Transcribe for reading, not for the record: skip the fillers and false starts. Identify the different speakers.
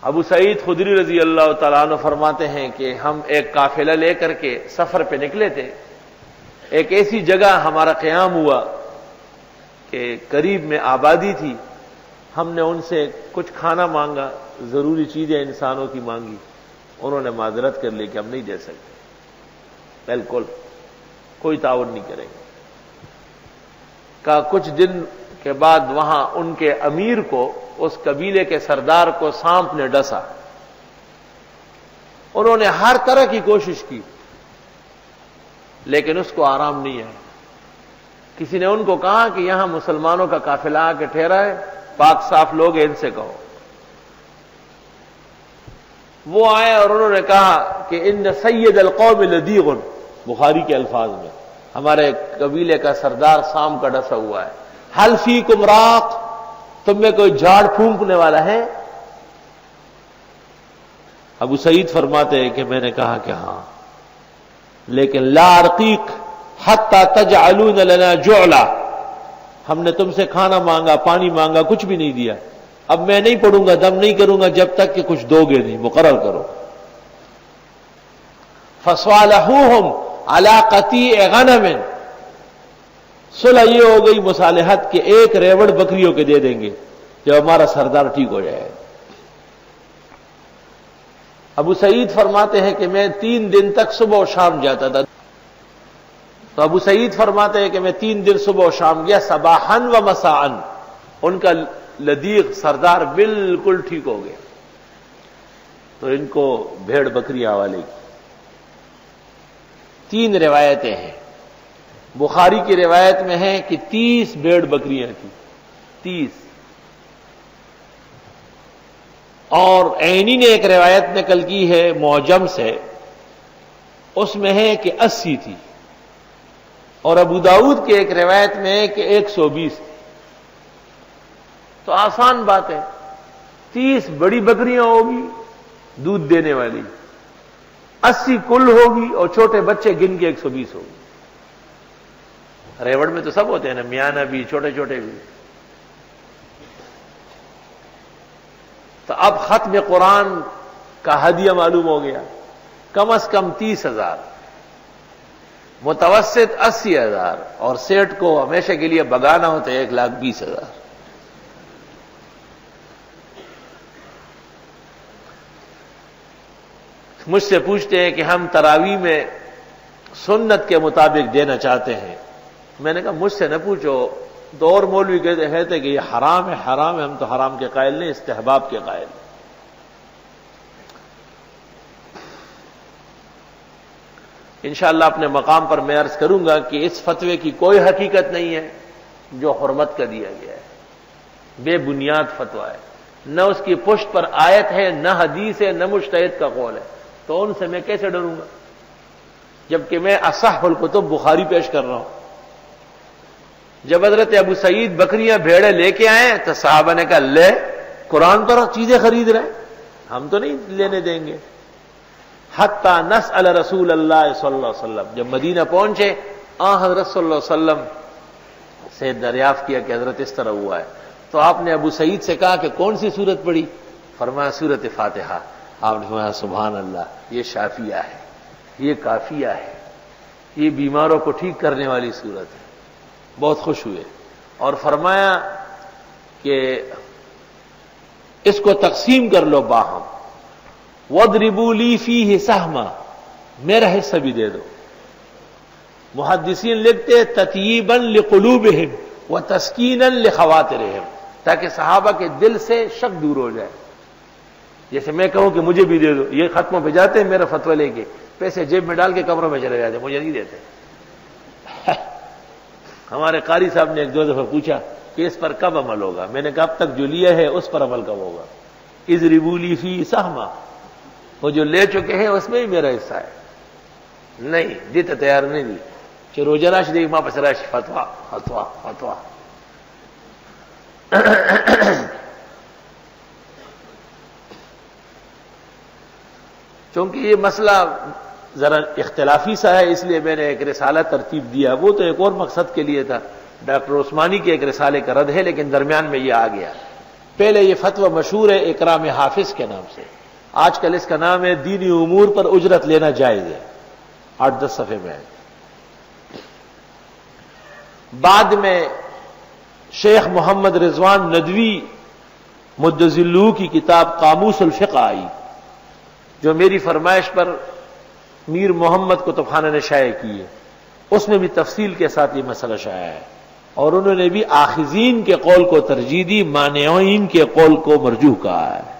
Speaker 1: ابو سعید خدری رضی اللہ تعالیٰ عنہ فرماتے ہیں کہ ہم ایک قافلہ لے کر کے سفر پہ نکلے تھے. ایک ایسی جگہ ہمارا قیام ہوا کہ قریب میں آبادی تھی. ہم نے ان سے کچھ کھانا مانگا، ضروری چیزیں انسانوں کی مانگی. انہوں نے معذرت کر لی کہ ہم نہیں دے سکتے، بالکل کوئی تعاون نہیں کریں گے. کا کچھ دن کے بعد وہاں ان کے امیر کو، اس قبیلے کے سردار کو سانپ نے ڈسا. انہوں نے ہر طرح کی کوشش کی لیکن اس کو آرام نہیں آیا. کسی نے ان کو کہا کہ یہاں مسلمانوں کا قافلہ آ کے ٹھہرا ہے، پاک صاف لوگ ہیں، ان سے کہو. وہ آئے اور انہوں نے کہا کہ ان سید القوم لدیغ، بخاری کے الفاظ میں، ہمارے قبیلے کا سردار سانپ کا ڈسا ہوا ہے. حل فیکم راق، تم میں کوئی جھاڑ پھونکنے والا ہے؟ ابو سعید فرماتے ہیں کہ میں نے کہا کہ ہاں، لیکن لا ارقیق حتی تجعلون لنا جعلا، ہم نے تم سے کھانا مانگا، پانی مانگا، کچھ بھی نہیں دیا. اب میں نہیں پڑوں گا، دم نہیں کروں گا جب تک کہ کچھ دو گے نہیں، مقرر کرو. فصالحوہم علی قطیع غنم، صلح یہ ہو گئی مصالحت کہ ایک ریوڑ بکریوں کے دے دیں گے جب ہمارا سردار ٹھیک ہو جائے. ابو سعید فرماتے ہیں کہ میں 3 دن تک صبح و شام جاتا تھا. تو ابو سعید فرماتے ہیں کہ میں 3 دن صبح و شام گیا، صباحاً و مساءً. ان کا لدیغ سردار بالکل ٹھیک ہو گیا. تو ان کو بھیڑ بکری حوالے کی. 3 روایتیں ہیں. بخاری کی روایت میں ہے کہ 30 بھیڑ بکریاں تھیں، 30. اور عینی نے ایک روایت نقل کی ہے معجم سے، اس میں ہے کہ 80 تھی. اور ابو داؤد کی ایک روایت میں ہے کہ 120 تھی. تو آسان بات ہے، 30 بڑی بکریاں ہوگی دودھ دینے والی، 80 کل ہوگی، اور چھوٹے بچے گن کے 120 ہوگی. ریوڑ میں تو سب ہوتے ہیں نا، میاں بھی، چھوٹے چھوٹے بھی. تو اب ختم قرآن کا ہدیہ معلوم ہو گیا. کم از کم 30,000، متوسط 80,000، اور سیٹ کو ہمیشہ کے لیے بگانا ہوتا ہے 1,20,000. مجھ سے پوچھتے ہیں کہ ہم تراویح میں سنت کے مطابق دینا چاہتے ہیں. میں نے کہا مجھ سے نہ پوچھو. تو اور مولوی کہتے کہ یہ حرام ہے، حرام ہے. ہم تو حرام کے قائل نہیں، استحباب کے قائل. انشاءاللہ اپنے مقام پر میں عرض کروں گا کہ اس فتوے کی کوئی حقیقت نہیں ہے جو حرمت کا دیا گیا ہے. بے بنیاد فتویٰ ہے، نہ اس کی پشت پر آیت ہے، نہ حدیث ہے، نہ مجتہد کا قول ہے. تو ان سے میں کیسے ڈروں گا جبکہ میں اصح الکتب بخاری پیش کر رہا ہوں. جب حضرت ابو سعید بکریاں بھیڑیں لے کے آئے تو صحابہ نے کہا لے، قرآن پر چیزیں خرید رہے ہیں، ہم تو نہیں لینے دیں گے. حتی نسأل رسول اللہ صلی اللہ علیہ وسلم، جب مدینہ پہنچے حضرت صلی اللہ علیہ وسلم سے دریافت کیا کہ حضرت اس طرح ہوا ہے. تو آپ نے ابو سعید سے کہا کہ کون سی سورت پڑھی؟ فرمایا سورت فاتحہ. آپ نے فرمایا سبحان اللہ، یہ شافیہ ہے، یہ کافیہ ہے، یہ بیماروں کو ٹھیک کرنے والی سورت ہے. بہت خوش ہوئے اور فرمایا کہ اس کو تقسیم کر لو باہم، وَاضْرِبُوا لِي فِيهِ سَهْمًا، میرا حصہ بھی دے دو. محدثین لکھتے تطیباً لقلوبہم وتسکیناً لخواطرہم، تاکہ صحابہ کے دل سے شک دور ہو جائے. جیسے میں کہوں کہ مجھے بھی دے دو، یہ ختموں پہ جاتے ہیں میرا فتویٰ لے کے، پیسے جیب میں ڈال کے کمروں میں چلے جاتے، مجھے نہیں دیتے. ہمارے قاری صاحب نے 1-2 دفعہ پوچھا کہ اس پر کب عمل ہوگا؟ میں نے کہا اب تک جو لیا ہے اس پر عمل کب ہوگا؟ اضربوا لی فی سہما، وہ جو لے چکے ہیں اس میں بھی میرا حصہ ہے. نہیں دیتے، تیار نہیں دی. چلو جراش دیکھ ماں پسراش فتوا فتوا فتوا. چونکہ یہ مسئلہ ذرا اختلافی سا ہے، اس لیے میں نے ایک رسالہ ترتیب دیا. وہ تو ایک اور مقصد کے لیے تھا، ڈاکٹر عثمانی کے ایک رسالے کا رد ہے، لیکن درمیان میں یہ آ گیا. پہلے یہ فتویٰ مشہور ہے اکرام حافظ کے نام سے، آج کل اس کا نام ہے دینی امور پر اجرت لینا جائز ہے، 8-10 صفحے میں ہے۔ بعد میں شیخ محمد رضوان ندوی مدظلو کی کتاب قاموس الفقہ آئی، جو میری فرمائش پر میر محمد کتب خانہ نے شائع کی ہے، اس میں بھی تفصیل کے ساتھ یہ مسئلہ شائع ہے، اور انہوں نے بھی آخذین کے قول کو ترجیح دی، مانعین کے قول کو مرجوح کہا ہے۔